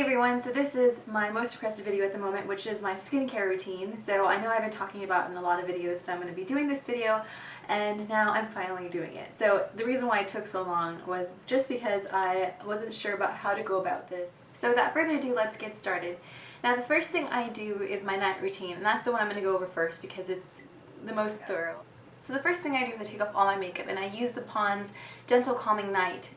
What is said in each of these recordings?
Hey everyone, so this is my most requested video at the moment, which is my skincare routine. So I know I've been talking about it in a lot of videos, so I'm going to be doing this video, and now I'm finally doing it. So the reason why it took so long was just because I wasn't sure about how to go about this. So without further ado, let's get started. Now the first thing I do is my night routine, and that's the one I'm going to go over first because it's the most thorough. So the first thing I do is I take off all my makeup, and I use the Pond's Gentle Calming Night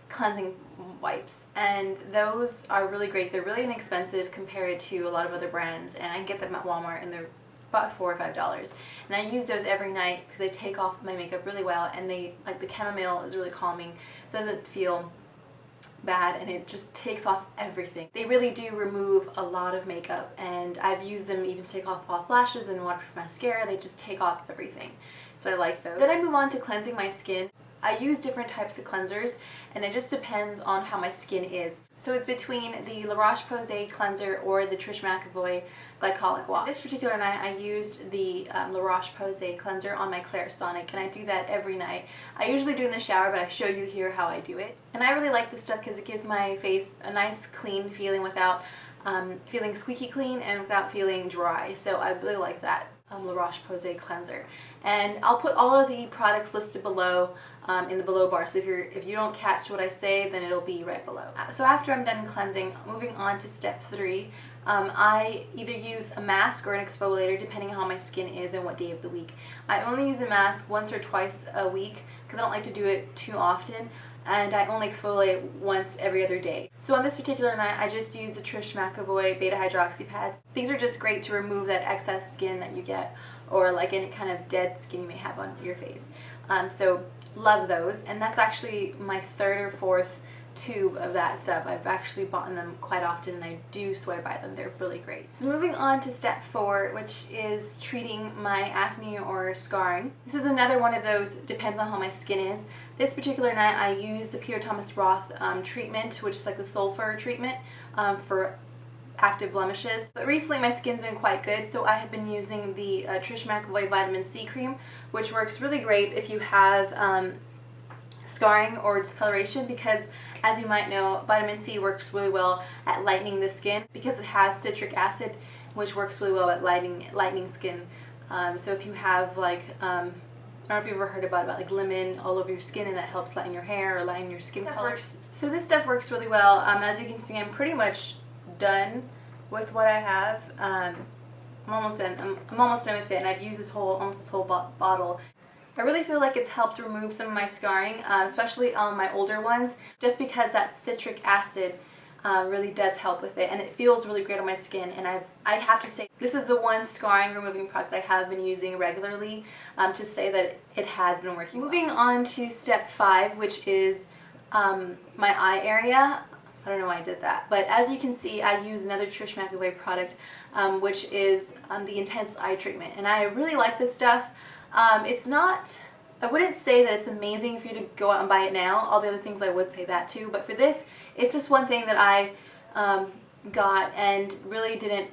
cleansing wipes, and those are really great. They're really inexpensive compared to a lot of other brands, and I can get them at Walmart, and they're about $4 or $5. And I use those every night because they take off my makeup really well, and they, like, the chamomile is really calming, so it doesn't feel bad, and it just takes off everything. They really do remove a lot of makeup, and I've used them even to take off false lashes and waterproof mascara. They just take off everything, so I like those. Then I move on to cleansing my skin. I use different types of cleansers, and it just depends on how my skin is. So it's between the Roche Posey cleanser or the Trish Mcevoy Glycolic wash. This particular night I used the Roche Posey cleanser on my Clarasonic, and I do that every night. I usually do it in the shower, but I show you here how I do it. And I really like this stuff because it gives my face a nice clean feeling without feeling squeaky clean and without feeling dry. So I really like that La Roche-Posay cleanser. And I'll put all of the products listed below in the below bar, so if you don't catch what I say, then it'll be right below. So after I'm done cleansing, moving on to step 3, I either use a mask or an exfoliator depending on how my skin is and what day of the week. I only use a mask once or twice a week because I don't like to do it too often, and I only exfoliate once every other day. So on this particular night, I just use the Trish Mcevoy Beta Hydroxy pads. These are just great to remove that excess skin that you get, or like any kind of dead skin you may have on your face. So love those, and that's actually my 3rd or 4th tube of that stuff. I've actually bought them quite often, and I do swear by them. They're really great. So moving on to step 4, which is treating my acne or scarring. This is another one of those depends on how my skin is. This particular night I use the Pierre Thomas Roth treatment, which is like the Sulfur treatment for active blemishes. But recently my skin's been quite good, so I have been using the Trish Mcevoy Vitamin C cream, which works really great if you have scarring or discoloration, because as you might know, vitamin C works really well at lightening the skin because it has citric acid, which works really well at lightening skin. So if you have like I don't know if you've ever heard about like lemon all over your skin, and that helps lighten your hair or lighten your skin color. So this stuff works really well. As you can see, I'm pretty much done with what I have. I'm almost done. I'm almost done with it, and I've used almost this whole bottle. I really feel like it's helped remove some of my scarring, especially on my older ones, just because that citric acid really does help with it, and it feels really great on my skin. And I have to say, this is the one scarring removing product I have been using regularly to say that it has been working. Moving on to step 5, which is my eye area. I don't know why I did that, but as you can see, I use another Trish Mcevoy product, which is the Intense Eye Treatment, and I really like this stuff. It's not, I wouldn't say that it's amazing for you to go out and buy it now. All the other things I would say that too, but for this, it's just one thing that I got and really didn't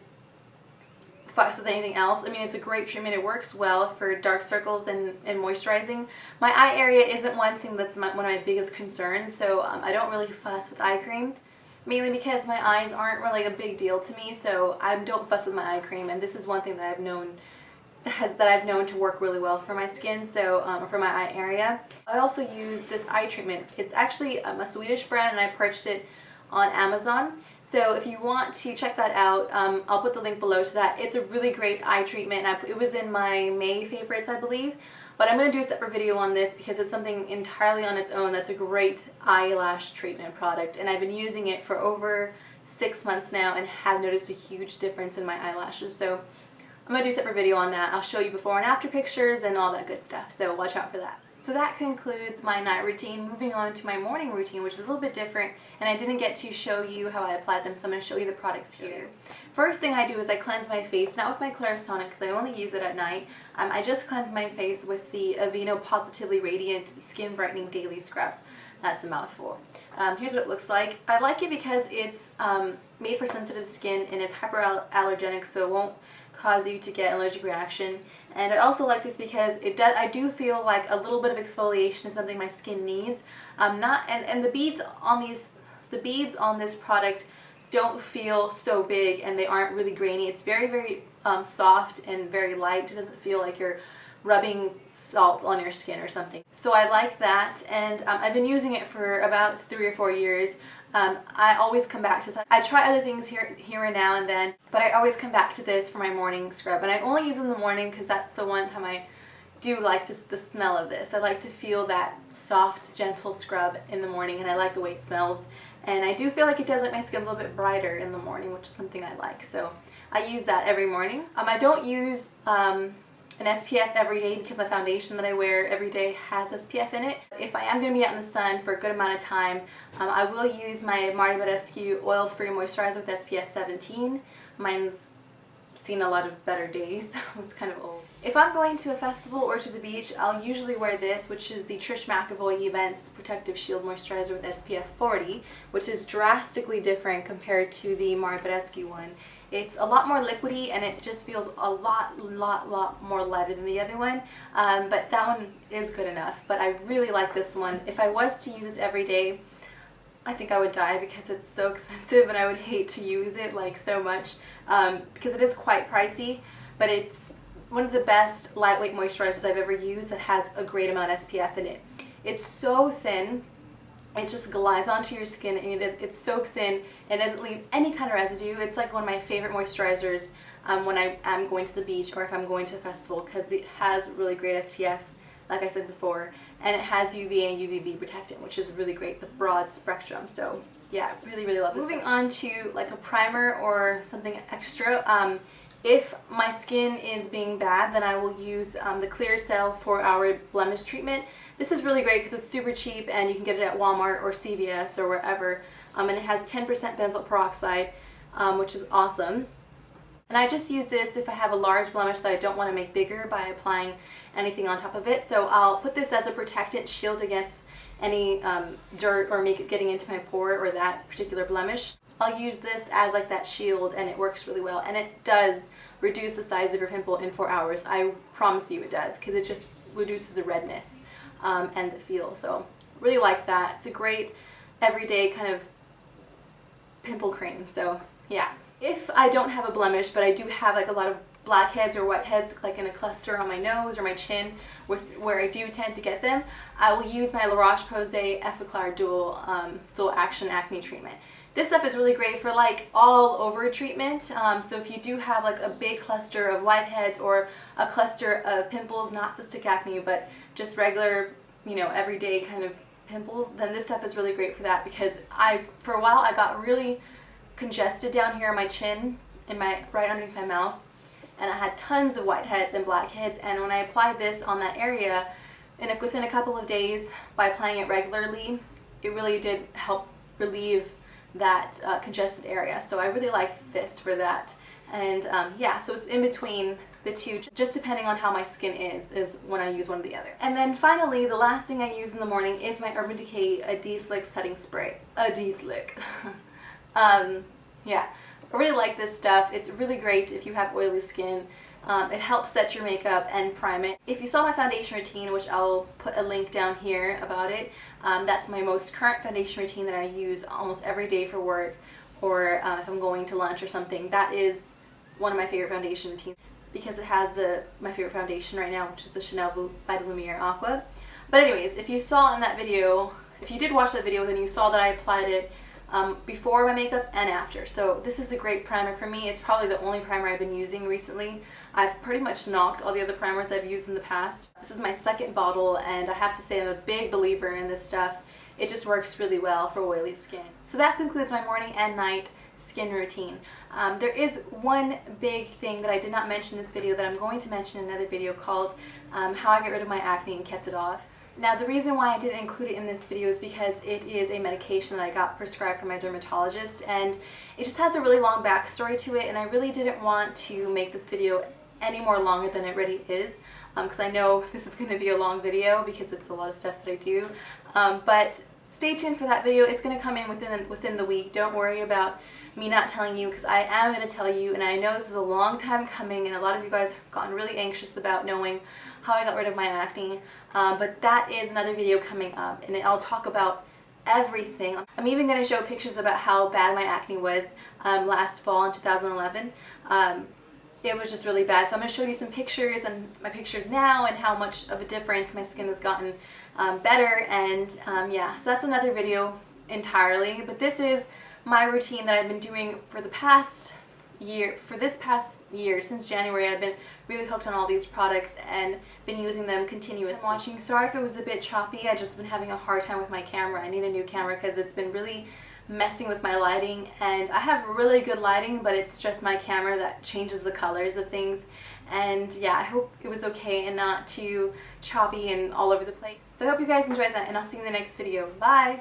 fuss with anything else. I mean, it's a great treatment. It works well for dark circles and moisturizing. My eye area isn't one thing that's one of my biggest concerns, so I don't really fuss with eye creams, mainly because my eyes aren't really a big deal to me, so I don't fuss with my eye cream, and this is one thing that I've known to work really well for my skin, so for my eye area. I also use this eye treatment. It's actually a Swedish brand, and I purchased it on Amazon. So if you want to check that out, I'll put the link below to that. It's a really great eye treatment, and it was in my May favorites, I believe. But I'm going to do a separate video on this because it's something entirely on its own that's a great eyelash treatment product, and I've been using it for over 6 months now and have noticed a huge difference in my eyelashes. So I'm going to do a separate video on that. I'll show you before and after pictures and all that good stuff, so watch out for that. So that concludes my night routine. Moving on to my morning routine, which is a little bit different, and I didn't get to show you how I applied them, so I'm going to show you the products here. First thing I do is I cleanse my face, not with my Clarasonic because I only use it at night. I just cleanse my face with the Aveno Positively Radiant Skin Brightening Daily Scrub. That's a mouthful. Here's what it looks like. I like it because it's made for sensitive skin, and it's hyperallergenic, so it won't cause you to get an allergic reaction. And I also like this because I do feel like a little bit of exfoliation is something my skin needs. And the beads on The beads on this product don't feel so big and they aren't really grainy. It's very, very soft and very light. It doesn't feel like you're rubbing salt on your skin or something. So I like that, and I've been using it for about 3 or 4 years. I always come back to this. I try other things here and now and then, but I always come back to this for my morning scrub, and I only use it in the morning because that's the one time I do like the smell of this. I like to feel that soft, gentle scrub in the morning, and I like the way it smells. And I do feel like it does make my skin a little bit brighter in the morning, which is something I like. So I use that every morning. I don't use an SPF every day because my foundation that I wear every day has SPF in it. If I am going to be out in the sun for a good amount of time, I will use my Badescu oil-free moisturizer with SPF 17. Mine's seen a lot of better days. It's kind of old. If I'm going to a festival or to the beach, I'll usually wear this, which is the Trish Mcevoy Events Protective Shield Moisturizer with SPF 40, which is drastically different compared to the Badescu one. It's a lot more liquidy and it just feels a lot more lighter than the other one, but that one is good enough. But I really like this one. If I was to use this every day, I think I would die because it's so expensive and I would hate to use it like so much because it is quite pricey, but it's one of the best lightweight moisturizers I've ever used that has a great amount of SPF in it. It's so thin, it just glides onto your skin and it soaks in and doesn't leave any kind of residue. It's like one of my favorite moisturizers when I am going to the beach or if I'm going to a festival because it has really great SPF, like I said before, and it has UVA and UVB protectant, which is really great, the broad spectrum. So yeah, really love this. Moving on to like a primer or something extra. If my skin is being bad, then I will use the Clearasil 4-hour blemish treatment. This is really great because it's super cheap and you can get it at Walmart or CVS or wherever. And it has 10% benzoyl peroxide, which is awesome. And I just use this if I have a large blemish that I don't want to make bigger by applying anything on top of it. So I'll put this as a protectant shield against any dirt or makeup getting into my pore or that particular blemish. I'll use this as like that shield and it works really well, and it does reduce the size of your pimple in 4 hours. I promise you it does, because it just reduces the redness and the feel. So really like that. It's a great everyday kind of pimple cream. So yeah. If I don't have a blemish but I do have like a lot of blackheads or whiteheads like in a cluster on my nose or my chin where I do tend to get them, I will use my Roche Posey Effeclar dual action acne treatment. This stuff is really great for like all over treatment. So if you do have like a big cluster of whiteheads or a cluster of pimples, not cystic acne, but just regular, you know, everyday kind of pimples, then this stuff is really great for that, because for a while I got really congested down here on my chin and right underneath my mouth, and I had tons of whiteheads and blackheads, and when I applied this on that area within a couple of days by applying it regularly, it really did help relieve that congested area. So I really like this for that. And yeah, so it's in between the two, just depending on how my skin is when I use one or the other. And then finally, the last thing I use in the morning is my Urban Decay D-Slick setting spray. D-Slick. Yeah, I really like this stuff. It's really great if you have oily skin. It helps set your makeup and prime it. If you saw my foundation routine, which I'll put a link down here about it, that's my most current foundation routine that I use almost every day for work, or if I'm going to lunch or something. That is one of my favorite foundation routines because it has my favorite foundation right now, which is the Chanel by Lumiere Aqua. But anyways, if you saw in that video, if you did watch that video, then you saw that I applied it before my makeup and after. So this is a great primer for me. It's probably the only primer I've been using recently. I've pretty much knocked all the other primers I've used in the past. This is my second bottle, and I have to say I'm a big believer in this stuff. It just works really well for oily skin. So that concludes my morning and night skin routine. There is one big thing that I did not mention in this video that I'm going to mention in another video called How I Got Rid of My Acne and Kept It Off. Now, the reason why I didn't include it in this video is because it is a medication that I got prescribed from my dermatologist, and it just has a really long backstory to it, and I really didn't want to make this video any more longer than it already is, because I know this is going to be a long video because it's a lot of stuff that I do. But stay tuned for that video. It's going to come in within the week. Don't worry about me not telling you, because I am going to tell you, and I know this is a long time coming, and a lot of you guys have gotten really anxious about knowing how I got rid of my acne, but that is another video coming up, and I'll talk about everything. I'm even going to show pictures about how bad my acne was last fall in 2011. It was just really bad. So I'm going to show you some pictures and my pictures now and how much of a difference my skin has gotten better. And yeah, so that's another video entirely. But this is my routine that I've been doing for the past year. For this past year, since January, I've been really hooked on all these products and been using them continuously. I'm watching. Sorry if it was a bit choppy. I've just been having a hard time with my camera. I need a new camera because it's been really messing with my lighting, and I have really good lighting, but it's just my camera that changes the colors of things. And yeah, I hope it was okay and not too choppy and all over the place. So I hope you guys enjoyed that, and I'll see you in the next video. Bye!